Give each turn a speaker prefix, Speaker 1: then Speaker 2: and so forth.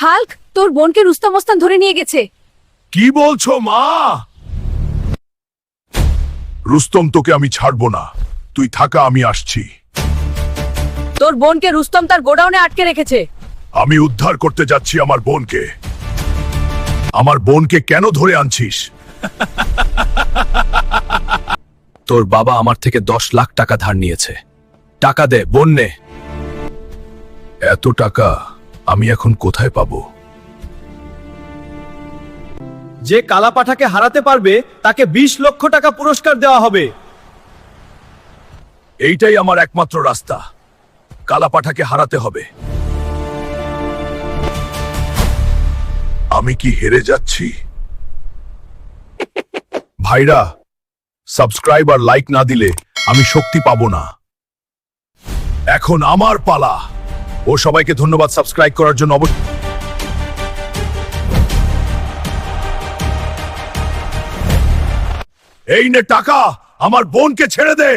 Speaker 1: Hulk, তোর বোনকে রুস্তম ওস্তান ধরে নিয়ে গেছে।
Speaker 2: কি বলছো মা? রুস্তম, তোকে আমি ছাড়বো না। তুই থাকা, আমি আসছি।
Speaker 1: তোর বোনকে রুস্তম তার গোডাউনে আটকে রেখেছে।
Speaker 2: আমি উদ্ধার করতে যাচ্ছি আমার বোনকে। আমার বোনকে কেন ধরে আনছিস?
Speaker 3: তোর বাবা আমার থেকে 10 লাখ টাকা ধার নিয়েছে। টাকা দে, বোন নে।
Speaker 2: এত টাকা আমি এখন কোথায় পাবো?
Speaker 4: যে কালাপাঠাকে হারাতে পারবে তাকে 20 লক্ষ টাকা পুরস্কার দেওয়া হবে।
Speaker 2: এইটাই আমার একমাত্র রাস্তা। কালাপাঠাকে হারাতে হবে। আমি কি হেরে যাচ্ছি? ভাইরা, সাবস্ক্রাইব আর লাইক না দিলে আমি শক্তি পাবো না। এখন আমার পালা। ও সবাইকে ধন্যবাদ সাবস্ক্রাইব করার জন্য। এই নে টাকা, আমার বোনকে ছেড়ে দে।